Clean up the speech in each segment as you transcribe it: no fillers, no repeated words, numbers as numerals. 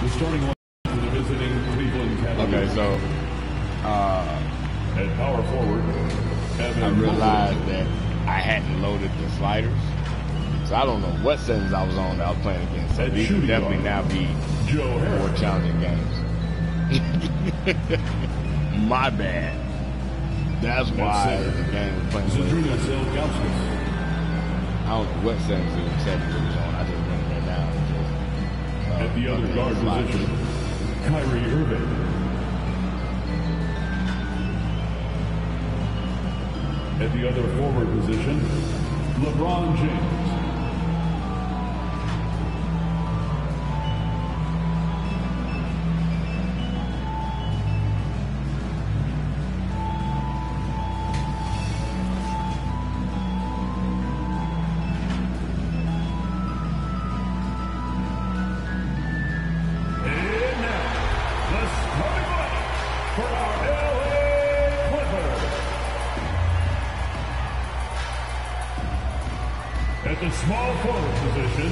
The starting line for the visiting Cleveland Cavaliers. Okay, so at power forward, I realized that I hadn't loaded the sliders. So I don't know what settings I was on that I was playing against. So these would definitely now be more challenging games. My bad. That's why the game was playing. I don't know what settings it was on. I just went right now. At the other guard position, Kyrie Irving. At the other forward position, LeBron James. At the small forward position,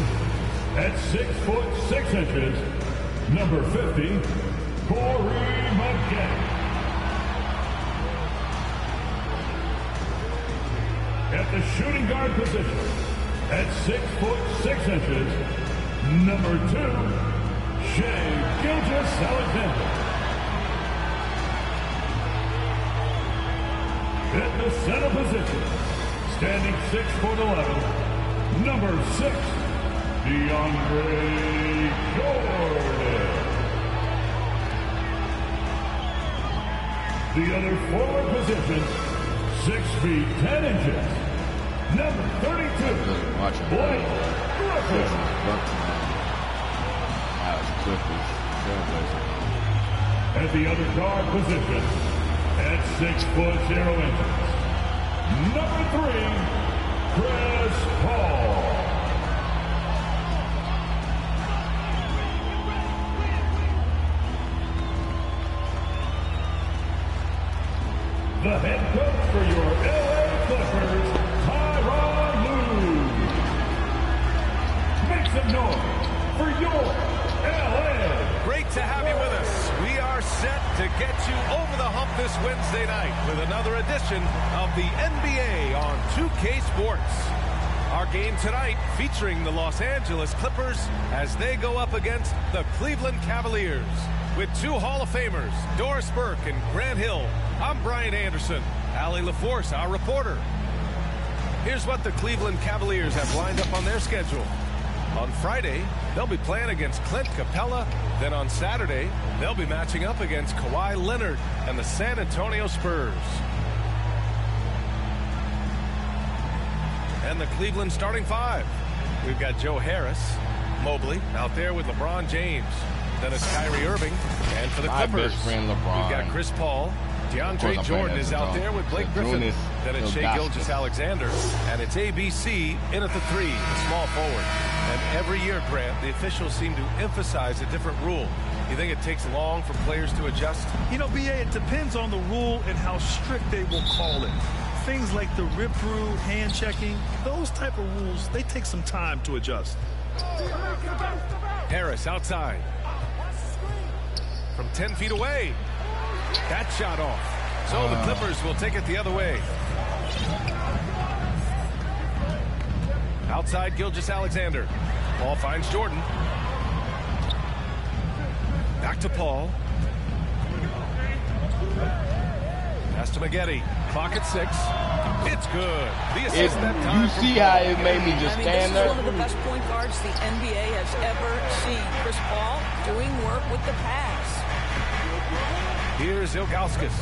at 6'6", number 50, Maggette. At the shooting guard position, at 6'6", number 2, Shai Gilgeous-Alexander. At the center position, standing 6'11", number 6, DeAndre Jordan. The other forward position, 6 feet 10 inches, number 32, Blake Griffin. At the other guard position, at 6'0", number 3, Chris Paul. The head coach for your LA Clippers, Tyronn Lue. Make some noise for your LA. Great to have you with us. We are set to get you over the hump this Wednesday night with another edition of the NBA on 2K Sports. Our game tonight featuring the Los Angeles Clippers as they go up against the Cleveland Cavaliers. With 2 Hall of Famers, Doris Burke and Grant Hill, I'm Brian Anderson. Allie LaForce, our reporter. Here's what the Cleveland Cavaliers have lined up on their schedule. On Friday, they'll be playing against Clint Capella. Then on Saturday, they'll be matching up against Kawhi Leonard and the San Antonio Spurs. And the Cleveland starting 5. We've got Joe Harris, Mobley out there with LeBron James. Then it's Kyrie Irving. And for the Clippers, friend LeBron. we've got Chris Paul. DeAndre Jordan is out there with Blake Griffin. Then it's Shai Gilgeous-Alexander. And it's ABC in at the 3, the small forward. And every year, Grant, the officials seem to emphasize a different rule. You think it takes long for players to adjust? You know, BA, it depends on the rule and how strict they will call it. Things like the rip-through, hand-checking, those type of rules, they take some time to adjust. Harris outside. From 10 feet away. That shot off. So the Clippers will take it the other way. Outside Gilgeous-Alexander. Paul finds Jordan. Back to Paul. Pass to Maggette. Clock at 6. It's good. The assist that time. You see how it made me just stand there? This is one of the best point guards the NBA has ever seen. Chris Paul doing work with the pass. Here's Ilgauskas.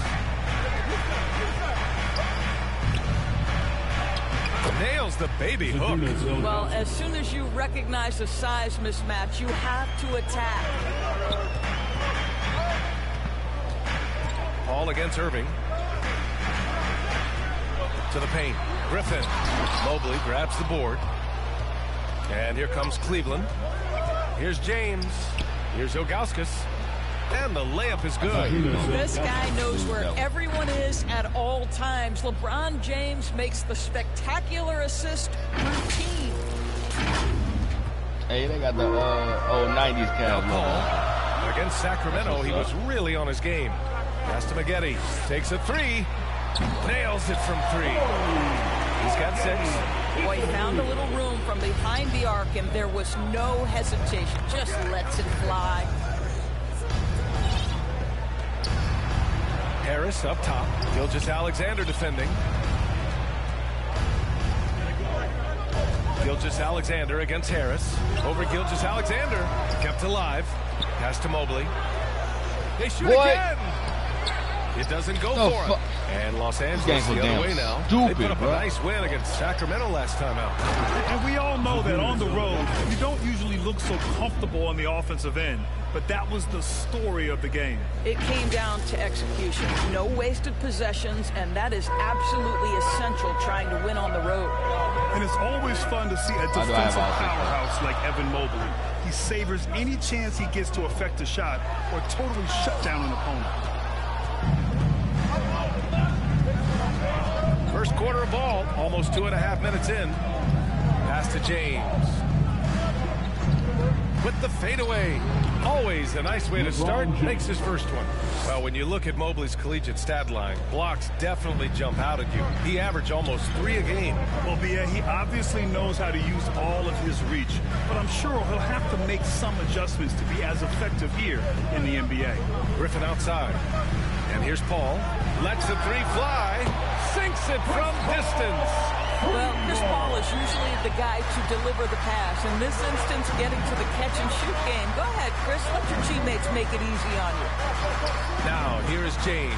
Nails the baby hook. Well, as soon as you recognize a size mismatch, you have to attack. Paul against Irving. To the paint. Griffin. Mobley grabs the board. And here comes Cleveland. Here's James. Here's Ilgauskas. And the layup is good. This guy knows where everyone is at all times. LeBron James makes the spectacular assist routine. Hey, they got the old 90s Cavs. Against Sacramento, he was really on his game. Pass to Maggette. Takes a three. Nails it from three. He's got 6. Boy, found a little room from behind the arc, and there was no hesitation. Just lets it fly. Harris up top. Gilgeous-Alexander defending. Gilgeous-Alexander against Harris. Over Gilgeous-Alexander. Kept alive. Pass to Mobley. They shoot again. It doesn't go for him. And Los Angeles the other way now. They put up a nice win against Sacramento last time out. And we all know that on the road, you don't usually look so comfortable on the offensive end. But that was the story of the game. It came down to execution. No wasted possessions, and that is absolutely essential trying to win on the road. And it's always fun to see a defensive powerhouse like Evan Mobley. He savors any chance he gets to affect a shot or totally shut down an opponent. First quarter of ball, almost 2.5 minutes in. Pass to James. With the fadeaway. Always a nice way to start. Makes his first one. Well, when you look at Mobley's collegiate stat line, blocks definitely jump out at you. He averaged almost 3 a game. Well, Bia, he obviously knows how to use all of his reach, but I'm sure he'll have to make some adjustments to be as effective here in the NBA. Griffin outside. And here's Paul. Lets the three fly. Sinks it from distance. Well, Chris Paul is usually the guy to deliver the pass. In this instance, getting to the catch-and-shoot game. Go ahead, Chris. Let your teammates make it easy on you. Now, here is James.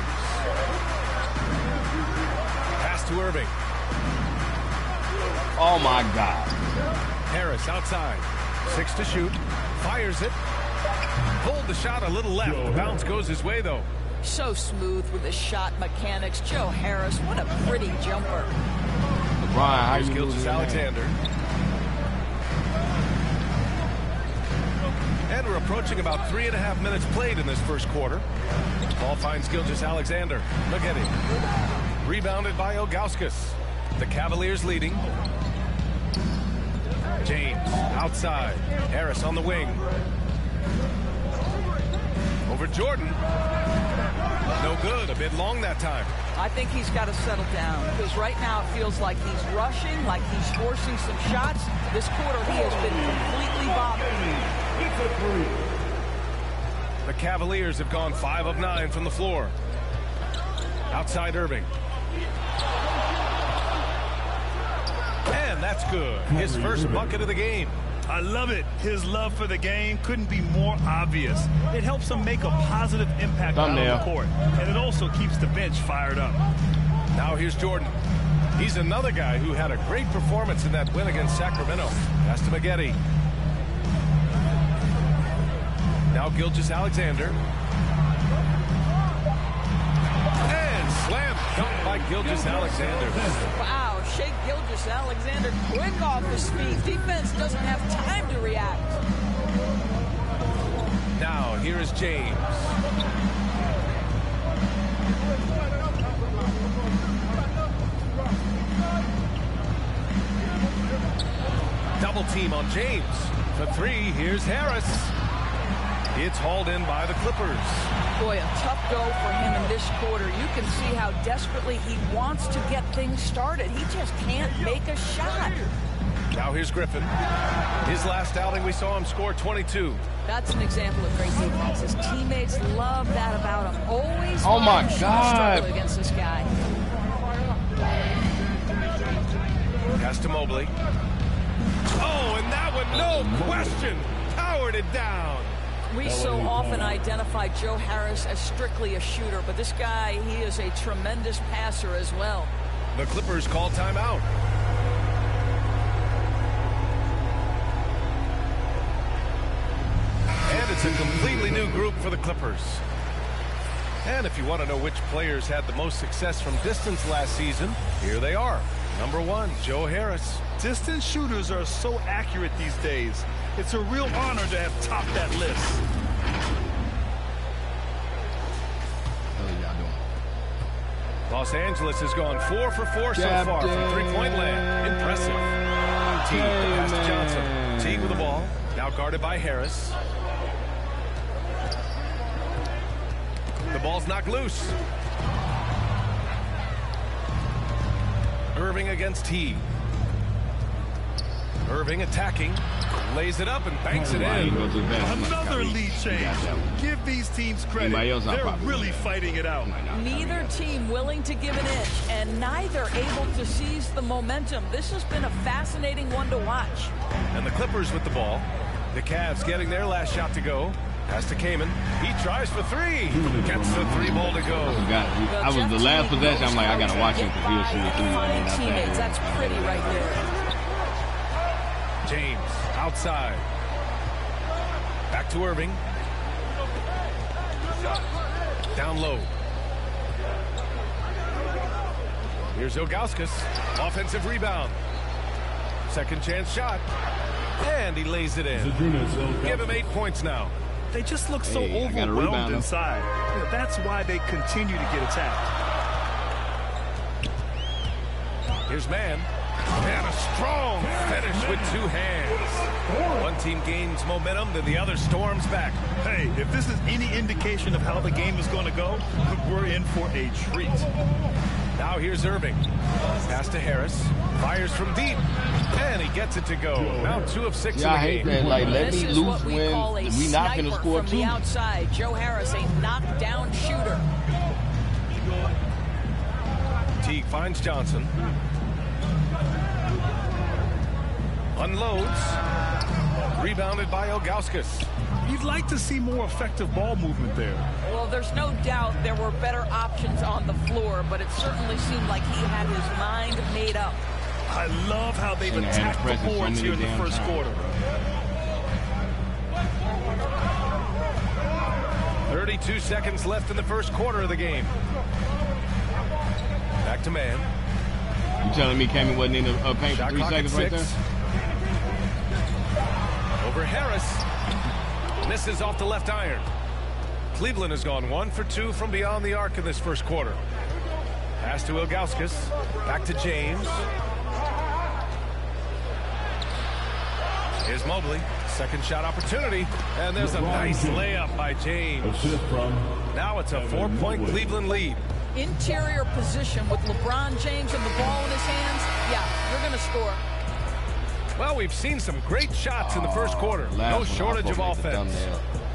Pass to Irving. Oh, my God. Harris outside. 6 to shoot. Fires it. Pulled the shot a little left. The bounce goes his way, though. So smooth with his shot mechanics. Joe Harris, what a pretty jumper. LeBron, here's Gilgeous-Alexander. And we're approaching about 3.5 minutes played in this first quarter. Ball finds Gilgeous-Alexander. Look at him. Rebounded by Ilgauskas. The Cavaliers leading. James outside. Harris on the wing. Over Jordan. No good. A bit long that time. I think he's got to settle down because right now it feels like he's rushing, like he's forcing some shots. This quarter he has been completely bothered. The Cavaliers have gone 5 of 9 from the floor. Outside Irving. And that's good. His first bucket of the game. I love it. His love for the game couldn't be more obvious. It helps him make a positive impact on the court, and it also keeps the bench fired up. Now here's Jordan. He's another guy who had a great performance in that win against Sacramento. Pass to Maggette. Now Gilgeous-Alexander. And slam dunked by Gilgeous-Alexander. Wow. Shake Gilgeous-Alexander quick off his feet. Defense doesn't have time to react. Now, here is James. Double team on James. For 3, here's Harris. It's hauled in by the Clippers. Boy, a tough go for him in this quarter. You can see how desperately he wants to get things started. He just can't make a shot. Now here's Griffin. His last outing, we saw him score 22. That's an example of great defense. His teammates love that about him. Always struggle against this guy. Pass to Mobley. Oh, and that one, no question, powered it down. We so often identify Joe Harris as strictly a shooter, but this guy, he is a tremendous passer as well. The Clippers call timeout. And it's a completely new group for the Clippers. And if you want to know which players had the most success from distance last season, here they are. Number 1, Joe Harris. Distance shooters are so accurate these days. It's a real honor to have topped that list. What are y'all doing? Los Angeles has gone 4 for 4 so far from three-point land. Impressive. T pass to Johnson. T with the ball. Now guarded by Harris. The ball's knocked loose. Irving against T. Irving attacking. Lays it up and banks it in. Another lead change. Give these teams credit. They're really fighting it out. Neither team willing to give an inch, and neither able to seize the momentum. This has been a fascinating one to watch. And the Clippers with the ball. The Cavs getting their last shot to go. Pass to Kaman. He tries for three. Gets the 3-ball to go. I was the last possession. I'm like, I got to watch him because he'll shoot the 3. Teammates, that's pretty right there. James outside. Back to Irving. Down low. Here's Ilgauskas. Offensive rebound. Second chance shot. And he lays it in. Give him 8 points now. They just look so overwhelmed inside. Yeah, that's why they continue to get attacked. Here's Mann. And a strong finish with 2 hands. One team gains momentum, then the other storms back. Hey, if this is any indication of how the game is going to go, we're in for a treat. Now here's Irving. Pass to Harris. Fires from deep. And he gets it to go. Now 2 of 6 in the game. I hate that. Like, let me loose when we not going to score 2. From the outside, Joe Harris, a knockdown shooter. Teague finds Johnson. Unloads. Rebounded by Ilgauskas. You'd like to see more effective ball movement there. Well, there's no doubt there were better options on the floor, but it certainly seemed like he had his mind made up. I love how they've attacked the boards here in the first quarter. 32 seconds left in the first quarter of the game. Back to Mann. You telling me Kaman wasn't in the paint for 3 seconds right there? Over Harris. Misses off the left iron. Cleveland has gone 1 for 2 from beyond the arc in this first quarter. Pass to Ilgauskas. Back to James. Here's Mobley. Second shot opportunity. And there's a nice layup by James. Now it's a 4-point Cleveland lead. Interior position with LeBron James and the ball in his hands. Yeah, you're going to score. Well, we've seen some great shots in the first quarter. No shortage of offense.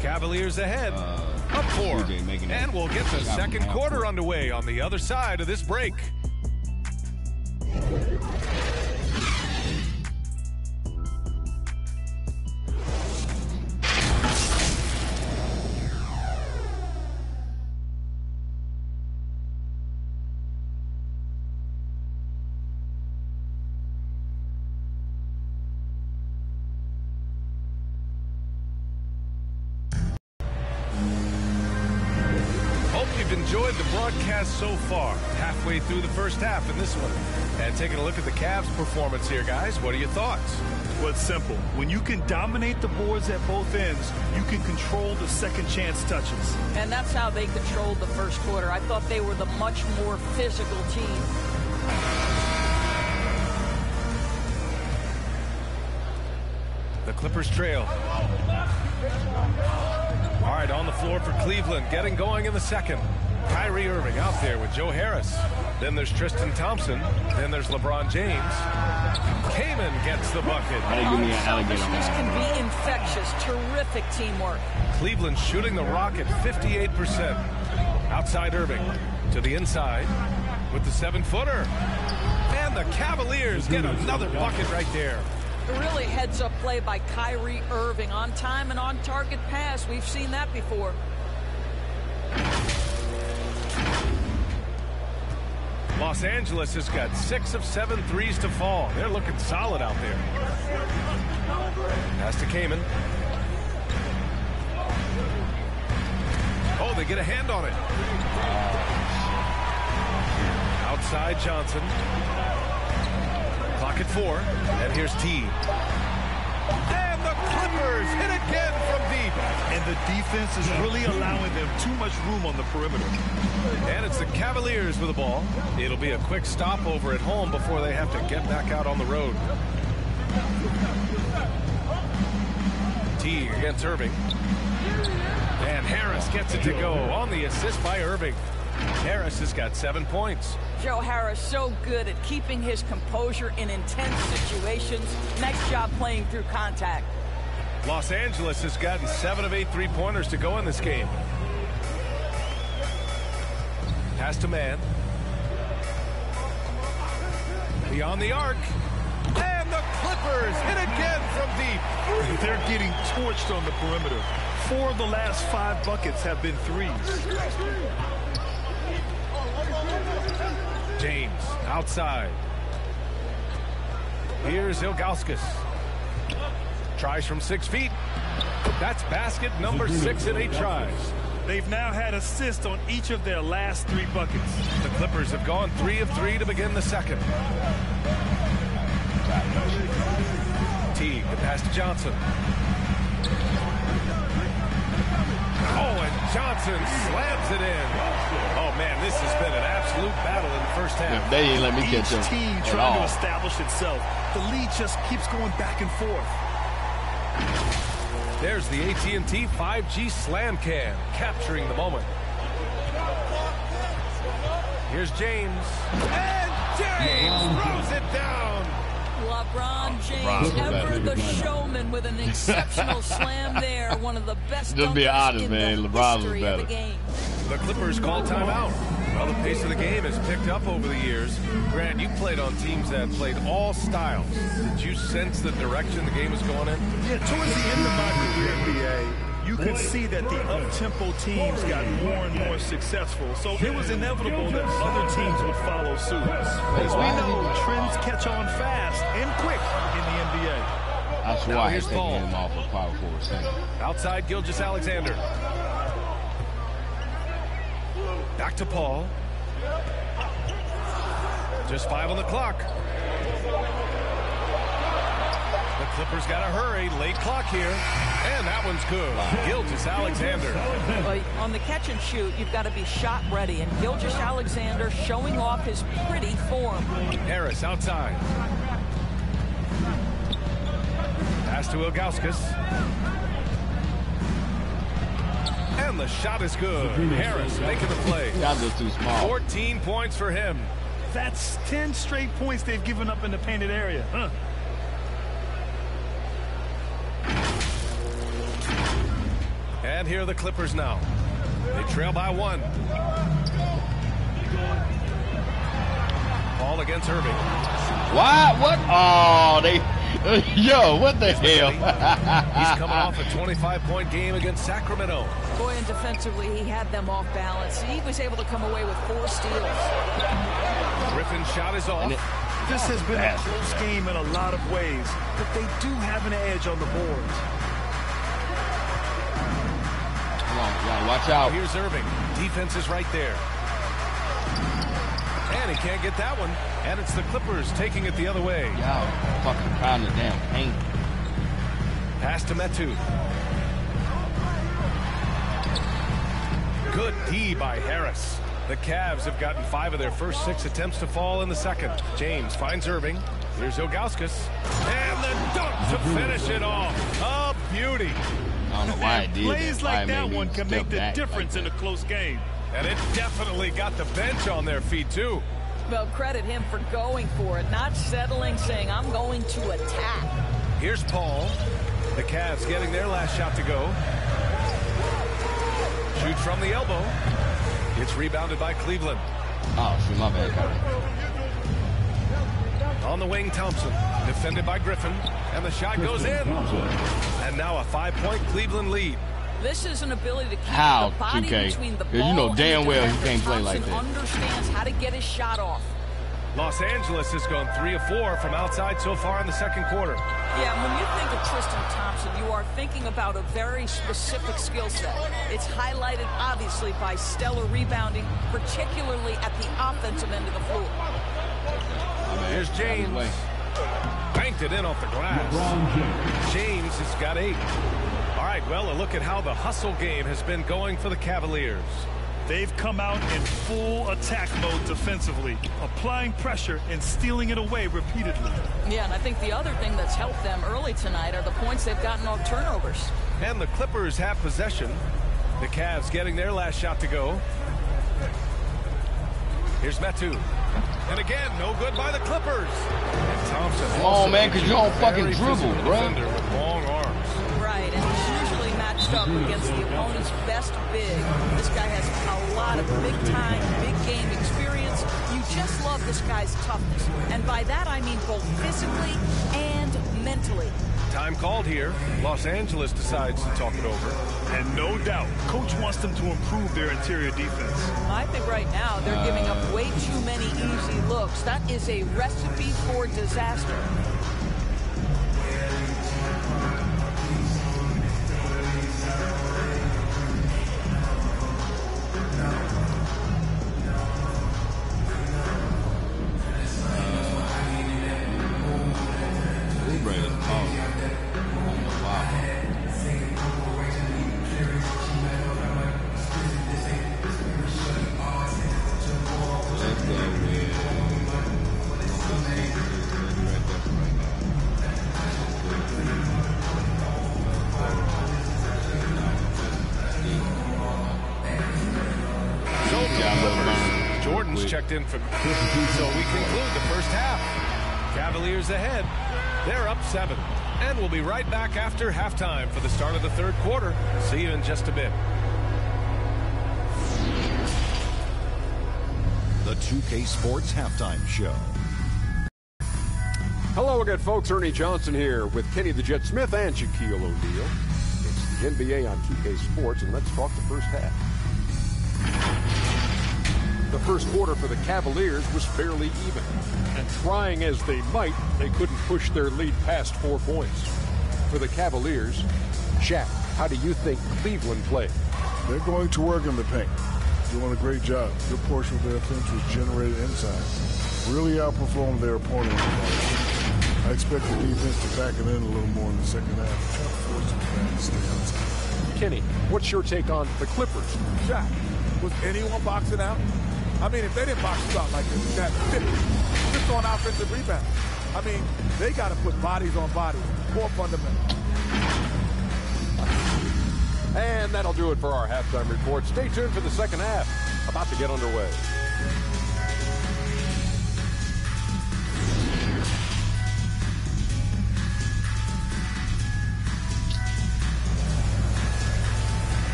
Cavaliers ahead. Up 4. And we'll get the second quarter underway on the other side of this break. Enjoyed the broadcast so far, halfway through the first half in this one. And taking a look at the Cavs' performance here, guys, what are your thoughts? Well, it's simple. When you can dominate the boards at both ends, you can control the second chance touches. And that's how they controlled the first quarter. I thought they were the much more physical team. The Clippers trail. All right, on the floor for Cleveland, getting going in the second. Kyrie Irving out there with Joe Harris. Then there's Tristan Thompson. Then there's LeBron James. Kaman gets the bucket. This can be infectious. Terrific teamwork. Cleveland shooting the rock at 58%. Outside Irving to the inside with the 7-footer. And the Cavaliers get another bucket right there. A really heads-up play by Kyrie Irving. On time and on target pass. We've seen that before. Los Angeles has got 6 of 7 threes to fall. They're looking solid out there. Pass to Kaman. Oh, they get a hand on it. Outside Johnson. Clock at 4. And here's T. And the Clippers hit again from deep. And the defense is really allowing them too much room on the perimeter. And it's the Cavaliers with the ball. It'll be a quick stopover at home before they have to get back out on the road. T against Irving. And Harris gets it to go on the assist by Irving. Harris has got 7 points. Joe Harris so good at keeping his composure in intense situations. Nice job playing through contact. Los Angeles has gotten 7 of 8 3-pointers to go in this game. Pass to Mann. Beyond the arc. And the Clippers hit again from deep. They're getting torched on the perimeter. 4 of the last 5 buckets have been threes. James outside. Here's Ilgauskas. Tries from 6 feet. That's basket number 6 in 8 tries. They've now had assists on each of their last 3 buckets. The Clippers have gone 3 of 3 to begin the second. Teague, the pass to Johnson. Oh, and Johnson slams it in. Oh, man, this has been an absolute battle in the first half. Yeah, they ain't let me catch them. Each team trying to establish itself. The lead just keeps going back and forth. There's the AT&T 5G Slam Cam, capturing the moment. Here's James. And James throws it down. LeBron James, ever the showman with an exceptional slam there. One of the best Just be honest, in man. the LeBron was history better. of the game. The Clippers call timeout. Well, the pace of the game has picked up over the years. Grant, you played on teams that played all styles. Did you sense the direction the game was going in? Yeah, towards the end of my career, NBA, you could see that the up-tempo teams got more and more successful. So it was inevitable that other teams would follow suit. As we know, trends catch on fast and quick in the NBA. That's why he's taking him off of power forward center. Outside Gilgeous-Alexander. Back to Paul. Just 5 on the clock. The Clippers got to hurry. Late clock here. And that one's good. Gilgeous-Alexander. Well, on the catch and shoot, you've got to be shot ready. And Gilgeous-Alexander showing off his pretty form. Harris outside. Pass to Ilgauskas. And the shot is good. Harris making the play. Guys are too small. 14 points for him. That's 10 straight points they've given up in the painted area. Huh? And here are the Clippers now. They trail by 1. Ball against Irving. What? Oh, they... Yo, what the hell? He's coming off a 25-point game against Sacramento. Boy, and defensively, he had them off balance. He was able to come away with 4 steals. Griffin's shot is off. This has been a close game in a lot of ways, but they do have an edge on the boards. Come on, y'all, watch out. Here's Irving. Defense is right there. And he can't get that one. And it's the Clippers taking it the other way. Y'all fucking pound the damn paint. Pass to Metu. Good D by Harris. The Cavs have gotten 5 of their first 6 attempts to fall in the second. James finds Irving. Here's Ilgauskas. And the dunk to finish it off. A beauty. I don't know why it did. Plays like that one can make the difference in a close game. And it definitely got the bench on their feet, too. Well, credit him for going for it, not settling, saying, I'm going to attack. Here's Paul. The Cavs getting their last shot to go. Shoots from the elbow. It's rebounded by Cleveland. Oh, shoot, my bad, Kyrie. On the wing, Thompson. Defended by Griffin. And the shot goes in. And now a 5-point Cleveland lead. This is an ability to keep How, the body 2K? between the ball You know damn and the well he defender. can't play like Thompson that. understands how to get his shot off. Los Angeles has gone 3 of 4 from outside so far in the second quarter. Yeah, when you think of Tristan Thompson, you are thinking about a very specific skill set. It's highlighted, obviously, by stellar rebounding, particularly at the offensive end of the floor. Here's James. Banked it in off the glass. James has got 8. All right, well, a look at how the hustle game has been going for the Cavaliers. They've come out in full attack mode defensively, applying pressure and stealing it away repeatedly. Yeah, and I think the other thing that's helped them early tonight are the points they've gotten off turnovers. And the Clippers have possession. The Cavs getting their last shot to go. Here's Metu. And again, no good by the Clippers. And Thompson. Oh, man, because you don't fucking dribble, bro. With long arms. Right, and he's usually matched up against the opponent's best big. This guy has a lot of big-time, big-game experience. You just love this guy's toughness. And by that, I mean both physically and mentally. Time called here. Los Angeles decides to talk it over. And no doubt, coach wants them to improve their interior defense. I think right now they're giving up way too many easy looks. That is a recipe for disaster. Checked in for so we conclude the first half. Cavaliers ahead. They're up 7. And we'll be right back after halftime for the start of the third quarter. See you in just a bit. The 2K Sports Halftime Show. Hello again, folks. Ernie Johnson here with Kenny the Jet Smith and Shaquille O'Neal. It's the NBA on 2K Sports, and let's talk the first half. The first quarter for the Cavaliers was fairly even, and trying as they might, they couldn't push their lead past 4 points. For the Cavaliers, Shaq, how do you think Cleveland played? They're going to work in the paint, doing a great job. A good portion of their offense was generated inside. Really outperformed their opponent. I expect the defense to pack it in a little more in the second half. Try to force them to stay outside. Kenny, what's your take on the Clippers? Shaq, was anyone boxing out? I mean, if they didn't box you out like this, you got 50 just on offensive rebound. I mean, they got to put bodies on bodies, more fundamental. And that'll do it for our halftime report. Stay tuned for the second half, about to get underway.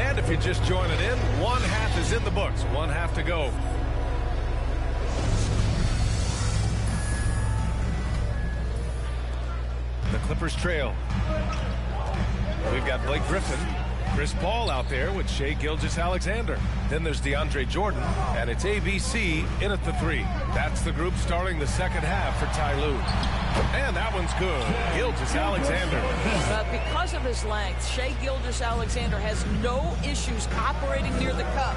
And if you're just joining in, one half is in the books. One half to go. The Clippers trail. We've got Blake Griffin, Chris Paul out there with Shai Gilgeous-Alexander. Then there's DeAndre Jordan, and it's ABC in at the 3. That's the group starting the second half for Ty Lue. And that one's good. Gilgeous-Alexander. Because of his length, Shai Gilgeous-Alexander has no issues operating near the cup.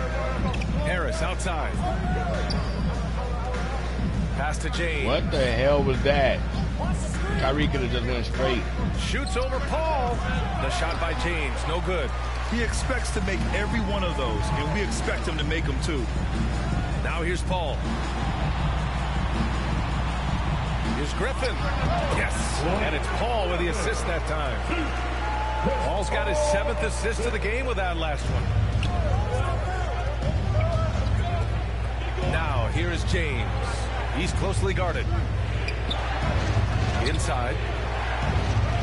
Harris outside. Pass to James. What the hell was that? Kyrie could have just went straight. Shoots over Paul. The shot by James, no good. He expects to make every one of those, and we expect him to make them too. Now here's Paul. Here's Griffin. Yes, and it's Paul with the assist that time. Paul's got his 7th assist of the game with that last one. Now here is James. He's closely guarded. Inside.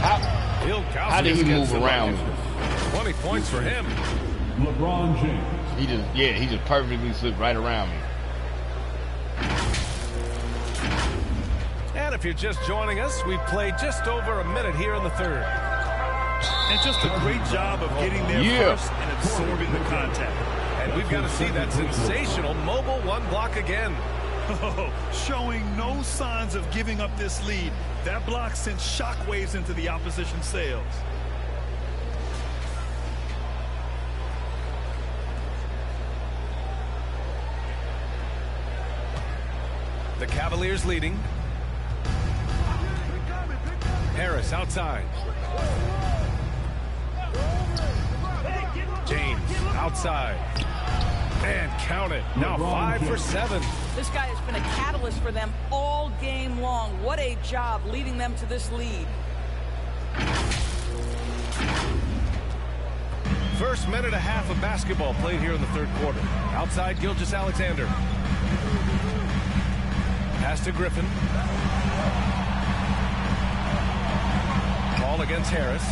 How did he move around? 20 points for him. LeBron James. He just perfectly slipped right around me. And if you're just joining us, we've played just over a minute here in the third. And just a great job of getting there first and absorbing the contact. And we've got to see that sensational mobile one block again. Showing no signs of giving up this lead. That block sent shockwaves into the opposition sails. The Cavaliers leading. Harris outside. James outside. And count it. Now 5 for 7. This guy has been a catalyst for them all game long. What a job leading them to this lead. first minute and a half of basketball played here in the third quarter. Outside, Gilgeous-Alexander. Pass to Griffin. Ball against Harris.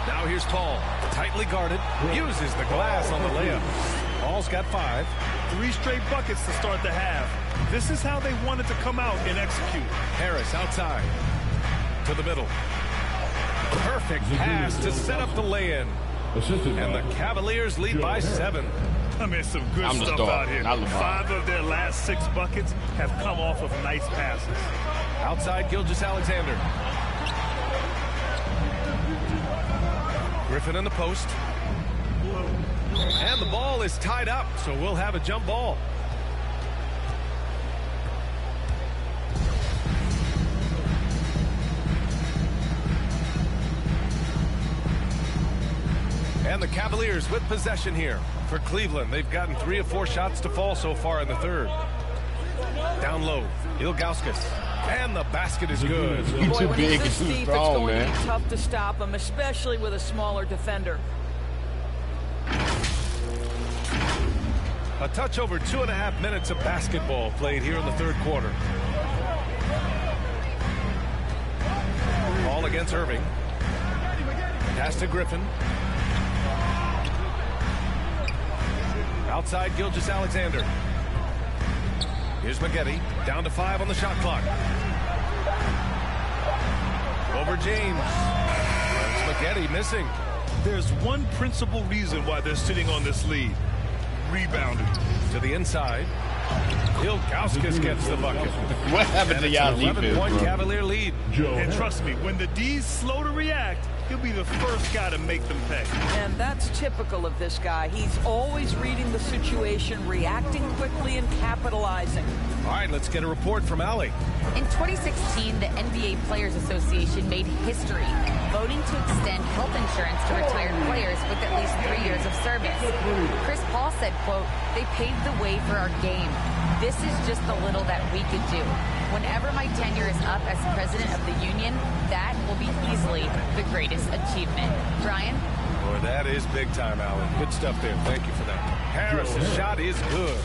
Now here's Paul. Tightly guarded. Uses the glass on the layup. Paul's got 5. 3 straight buckets to start the half. This is how they wanted to come out and execute. Harris outside. To the middle. Perfect pass to set up the lay-in. And the Cavaliers lead by 7. I mean, some good stuff out here. 5 of their last 6 buckets have come off of nice passes. Outside, Gilgeous-Alexander. Griffin in the post. And the ball is tied up, so we'll have a jump ball. And the Cavaliers with possession here. For Cleveland, they've gotten 3 of 4 shots to fall so far in the third. Down low, Ilgauskas. And the basket is good. Boy, when he's this deep, it's going to be tough to stop him, especially with a smaller defender. A touch over 2.5 minutes of basketball played here in the third quarter. Ball against Irving. Pass to Griffin. Outside, Gilgeous-Alexander. Here's Maggette, down to 5 on the shot clock. Over James. There's Maggette missing. There's one principal reason why they're sitting on this lead. Rebounding. To the inside. Ilgauskas gets the bucket. What happened to y'all defense, 11-point Cavalier lead. And trust me, when the D's slow to react, he'll be the first guy to make them pay. And that's typical of this guy. He's always reading the situation, reacting quickly, and capitalizing. All right, let's get a report from Allie. In 2016, the NBA Players Association made history, voting to extend health insurance to retired players with at least 3 years of service. Chris Paul said, quote, "They paved the way for our game. This is just the little that we could do. Whenever my tenure is up as president of the union, that will be easily the greatest achievement." Brian? Boy, that is big time, Allen. Good stuff there. Thank you for that. Harris's shot is good.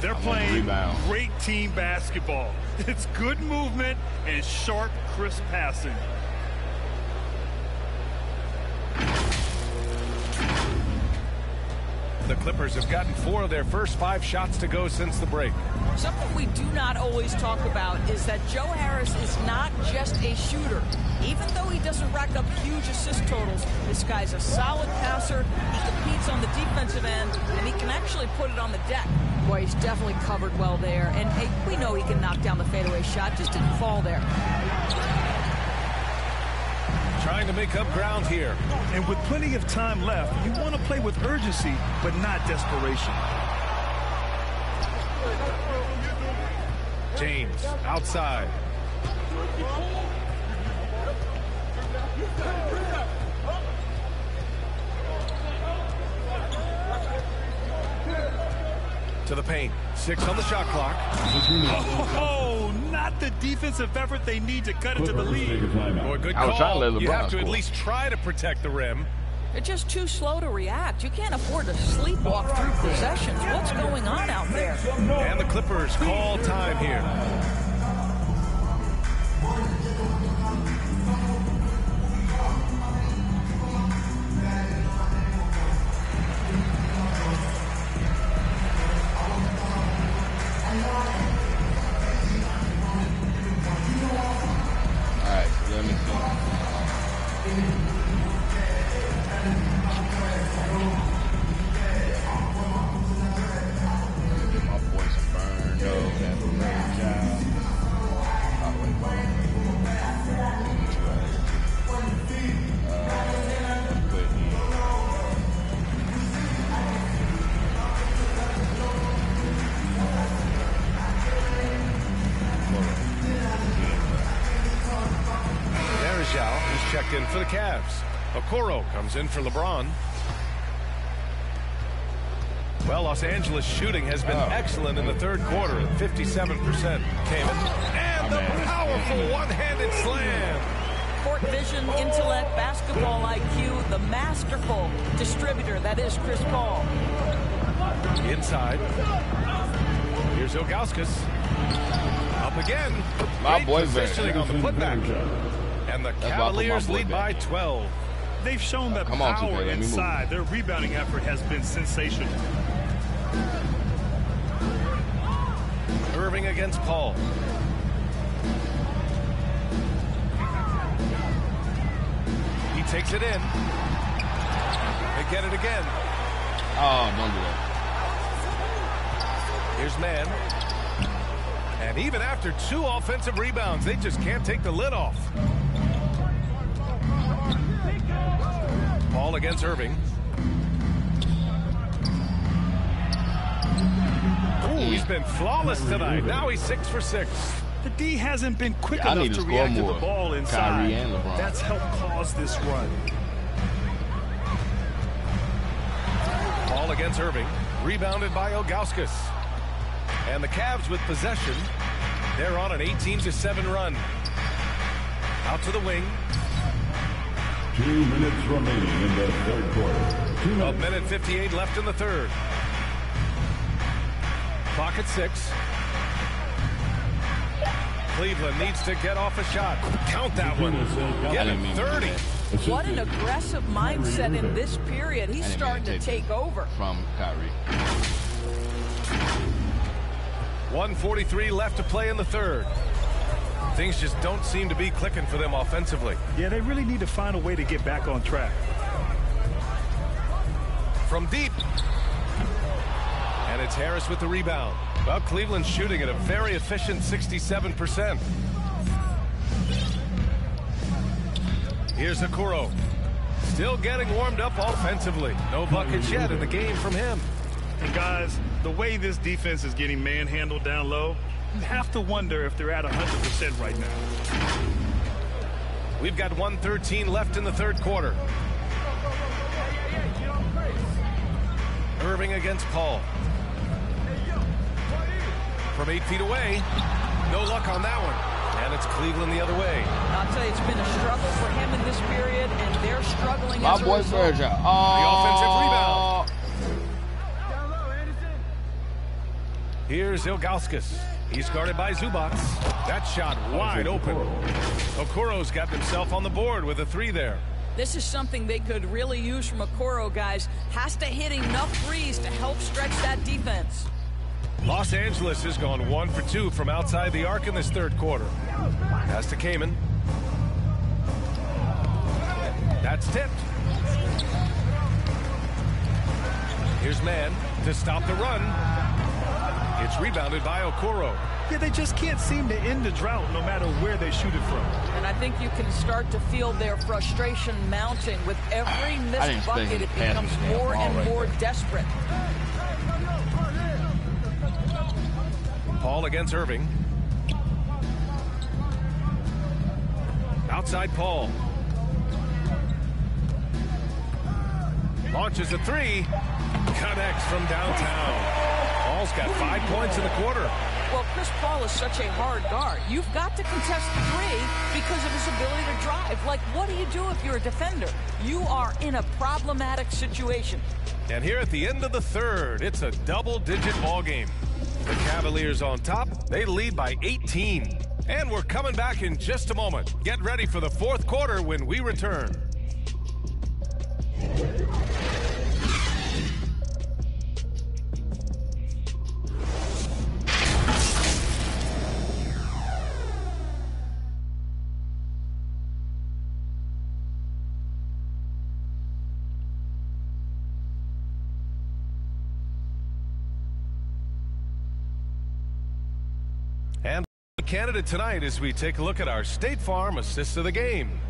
They're playing great team basketball. It's good movement and sharp, crisp passing. The Clippers have gotten 4 of their first 5 shots to go since the break. Something we do not always talk about is that Joe Harris is not just a shooter. Even though he doesn't rack up huge assist totals, this guy's a solid passer. He competes on the defensive end, and he can actually put it on the deck. Boy, he's definitely covered well there. And hey, we know he can knock down the fadeaway shot, just didn't fall there. Trying to make up ground here. And with plenty of time left, you want to play with urgency, but not desperation. James outside. To the paint. 6 on the shot clock. Oh, not the defensive effort they need to cut into the lead. Boy, good call. You have to at least try to protect the rim. They're just too slow to react. You can't afford to sleepwalk through possessions. What's going on out there? And the Clippers call time here. Checked in for the Cavs. Okoro comes in for LeBron. Well, Los Angeles shooting has been excellent in the third quarter at 57%. Kaman. And the powerful one-handed slam. court vision, intellect, basketball IQ, the masterful distributor that is Chris Paul. Inside. Here's Ilgauskas. Up again. My boy positioning on the putback. And the Cavaliers lead by 12. They've shown that power inside. Their rebounding effort has been sensational. Irving against Paul. He takes it in. They get it again. Oh, don't do that. Here's Mann. And even after 2 offensive rebounds, they just can't take the lid off. Paul against Irving. Ooh, he's been flawless tonight. Now he's 6 for 6. The D hasn't been quick enough to react to the ball inside. Kyrie and LeBron. That's helped cause this run. Paul against Irving. Rebounded by Ilgauskas. And the Cavs with possession. They're on an 18-7 run. Out to the wing. 2 minutes remaining in the third quarter. A minute 58 left in the third. Clock at 6. Cleveland needs to get off a shot. Count that one. Get him 30. What an aggressive mindset in this period. He's starting to take over. From Kyrie. 1:43 left to play in the third. Things just don't seem to be clicking for them offensively. Yeah, they really need to find a way to get back on track. From deep. And it's Harris with the rebound. Well, Cleveland's shooting at a very efficient 67%. Here's Okoro. Still getting warmed up offensively. No buckets yet in the game from him. And guys, the way this defense is getting manhandled down low, you have to wonder if they're at 100% right now. We've got 1:13 left in the third quarter. Irving against Paul. From 8 feet away. No luck on that one. And it's Cleveland the other way. I'll tell you, it's been a struggle for him in this period, and they're struggling as a result. The offensive rebound. Here's Ilgauskas. He's guarded by Zubac. That shot wide open. Okoro's got himself on the board with a 3 there. This is something they could really use from Okoro, guys. Has to hit enough threes to help stretch that defense. Los Angeles has gone 1 for 2 from outside the arc in this third quarter. Pass to Kaman. That's tipped. Here's Mann to stop the run. It's rebounded by Okoro. Yeah, they just can't seem to end the drought no matter where they shoot it from. And I think you can start to feel their frustration mounting. With every missed bucket, it becomes more and more desperate. Paul against Irving. Outside Paul. Launches a 3. Connects from downtown. Paul's got 5 points in the quarter. Well, Chris Paul is such a hard guard. You've got to contest the 3 because of his ability to drive. Like, what do you do if you're a defender? You are in a problematic situation. And here at the end of the third, it's a double-digit ball game. The Cavaliers on top. They lead by 18. And we're coming back in just a moment. Get ready for the fourth quarter when we return. And Canada tonight as we take a look at our State Farm assist of the game.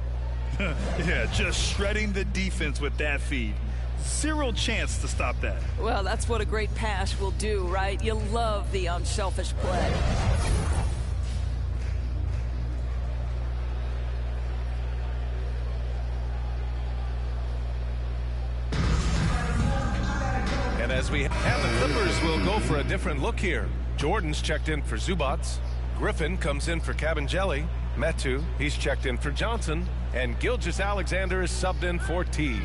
Yeah, just shredding the defense with that feed. Zero chance to stop that. Well, that's what a great pass will do, right? You love the unselfish play. And as we have the Clippers, will go for a different look here. Jordan's checked in for Zubac. Griffin comes in for Cavaliers. Metu, he's checked in for Johnson, and Gilgeous-Alexander is subbed in for T.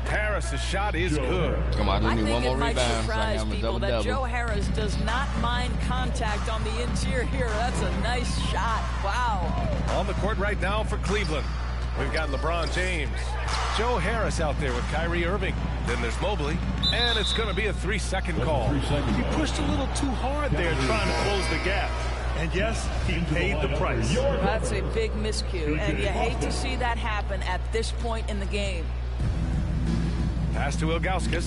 Harris's shot is good. Come on, I think one it more might rebound. surprise So people that Joe Harris does not mind contact on the interior here. That's a nice shot. Wow. On the court right now for Cleveland, we've got LeBron James. Joe Harris out there with Kyrie Irving. Then there's Mobley, and it's going to be a 3-second call. He pushed a little too hard there trying to close the gap. And yes, he paid the price. That's a big miscue, and you hate to see that happen at this point in the game. Pass to Ilgauskas.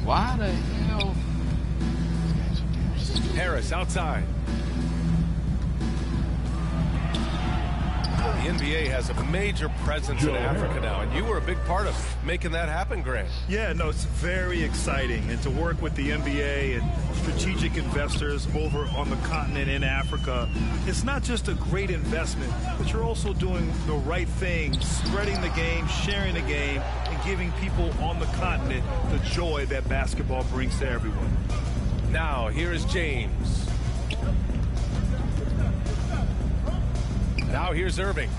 Why the hell? Harris outside. The NBA has a major presence in Africa now, and you were a big part of making that happen, Grant. Yeah, no, it's very exciting. And to work with the NBA and strategic investors over on the continent in Africa, it's not just a great investment, but you're also doing the right thing, spreading the game, sharing the game, and giving people on the continent the joy that basketball brings to everyone. Now, here is James. Now here's Irving.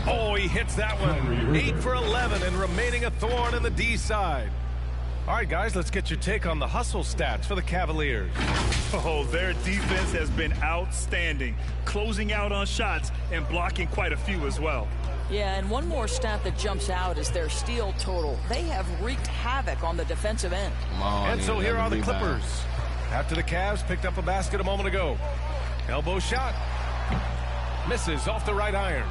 Oh, he hits that one. 8 for 11 and remaining a thorn in the D side. All right, guys, let's get your take on the hustle stats for the Cavaliers. Oh, their defense has been outstanding, closing out on shots and blocking quite a few as well. Yeah, and one more stat that jumps out is their steal total. They have wreaked havoc on the defensive end. And so here are the Clippers. After the Cavs picked up a basket a moment ago. Elbow shot. Misses off the right iron.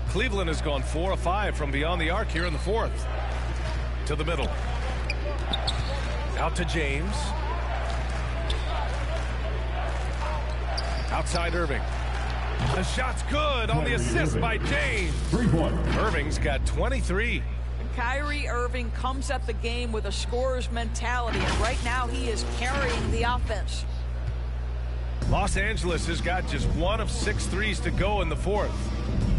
Cleveland has gone 4 of 5 from beyond the arc here in the fourth. To the middle. Out to James. Outside Irving. The shot's good on the assist by James. Irving's got 23. Kyrie Irving comes at the game with a scorer's mentality, and right now he is carrying the offense. Los Angeles has got just 1 of 6 threes to go in the fourth.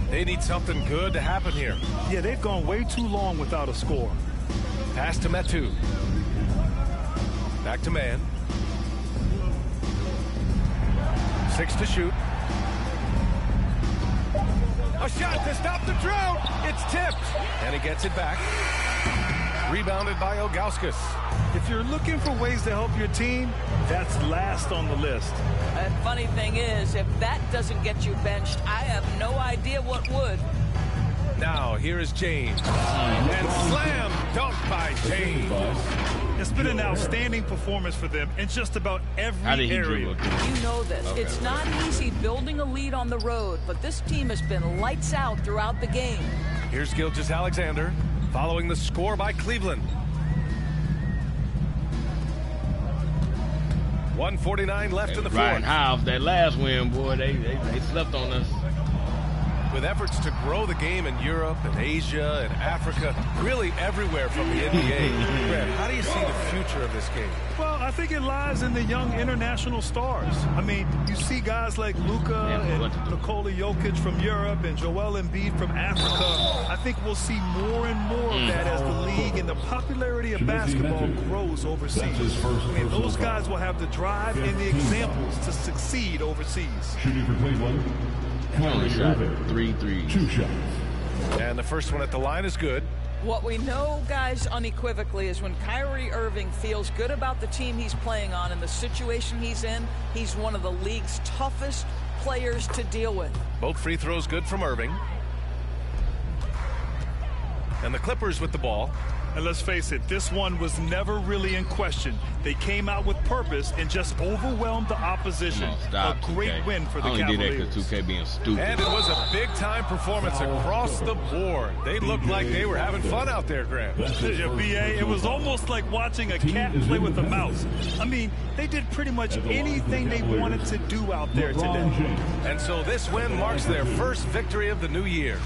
They need something good to happen here. Yeah, they've gone way too long without a score. Pass to Metu. Back to Mann. 6 to shoot. A shot to stop the drought. It's tipped. And he gets it back. Rebounded by Ilgauskas. If you're looking for ways to help your team, that's last on the list. And funny thing is, if that doesn't get you benched, I have no idea what would. Now, here is James. And slam dunk by James. It's been an outstanding performance for them in just about every area. You know this. Okay, it's not easy building a lead on the road, but this team has been lights out throughout the game. Here's Gilgeous-Alexander following the score by Cleveland. 1:49 left in the fourth. Right half that last win, boy, they slept on us. With efforts to grow the game in Europe and Asia and Africa, really everywhere from the NBA. Brad, how do you see the future of this game? Well, I think it lies in the young international stars. I mean, you see guys like Luka and Nikola Jokic from Europe and Joel Embiid from Africa. I think we'll see more and more of that as the league and the popularity of basketball grows overseas. I mean, those guys will have the drive and the examples to succeed overseas. Shooting for Cleveland. He only shot 3 threes. 2 shots. And the first one at the line is good. What we know, guys, unequivocally is when Kyrie Irving feels good about the team he's playing on and the situation he's in, he's one of the league's toughest players to deal with. Both free throws good from Irving. And the Clippers with the ball. And let's face it, this one was never really in question. They came out with purpose and just overwhelmed the opposition. Stop, a great 2K. win for the Cavaliers. I only did that because 2K being stupid. And it was a big-time performance across the board. They looked like they were having fun out there, Grant. BA, it was almost like watching a cat play with a mouse. I mean, they did pretty much anything they wanted to do out there today. And so this win marks their first victory of the new year.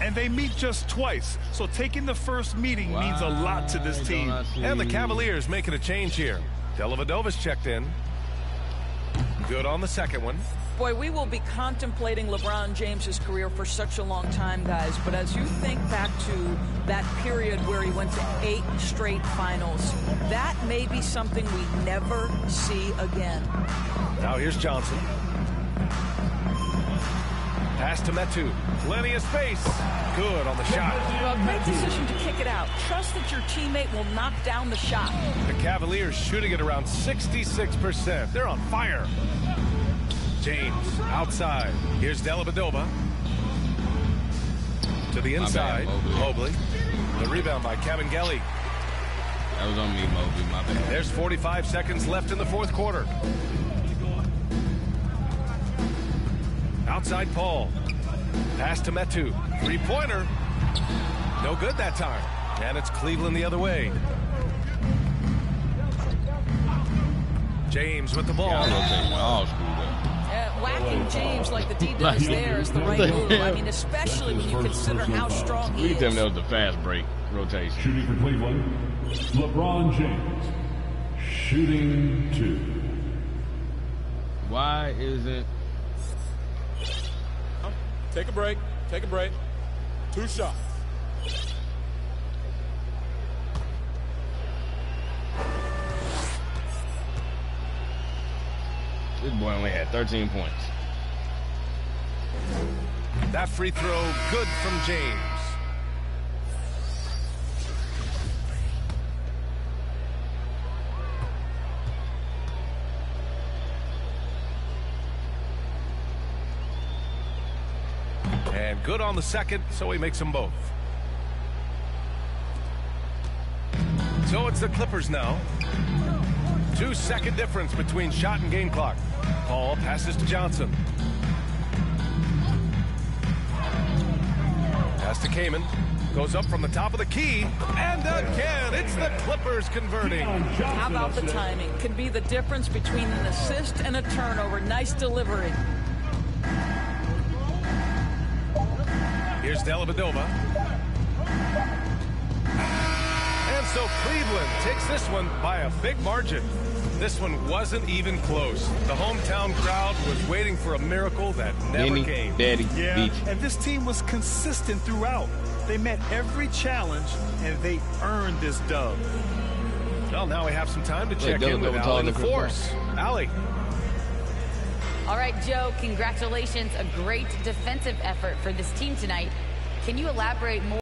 And they meet just twice, so taking the first meeting means a lot to this team. And the Cavaliers making a change here. Dellavedova's checked in. Good on the second one. Boy, we will be contemplating LeBron James's career for such a long time, guys. But as you think back to that period where he went to 8 straight finals, that may be something we never see again. Now here's Johnson. Pass to Metu. Plenty of space. Good on the shot. Well, great decision to kick it out. Trust that your teammate will knock down the shot. The Cavaliers shooting at around 66%. They're on fire. James outside. Here's Dellavedova. To the inside. Mobley. The rebound by Kaman. That was on me, Mobley. My bad. There's 45 seconds left in the fourth quarter. Outside Paul. Pass to Metu. Three-pointer. No good that time. And it's Cleveland the other way. James with the ball. Whacking James like the D does there is the right move. I mean, especially when you consider how strong he is. That was the fast break rotation. Shooting for Cleveland, LeBron James. Shooting 2. Why isn't... Take a break. Take a break. 2 shots. This boy only had 13 points. That free throw good from James. And good on the second, so he makes them both. So it's the Clippers now. 2-second difference between shot and game clock. Paul passes to Johnson. Pass to Kaman. Goes up from the top of the key. And again, it's the Clippers converting. How about the timing? Can be the difference between an assist and a turnover. Nice delivery. Here's Dellavedova. And so Cleveland takes this one by a big margin. This one wasn't even close. The hometown crowd was waiting for a miracle that never came. And this team was consistent throughout. They met every challenge, and they earned this dub. Well, now we have some time to check in with Allie in the force. Allie. All right, Joe, congratulations. A great defensive effort for this team tonight. Can you elaborate more?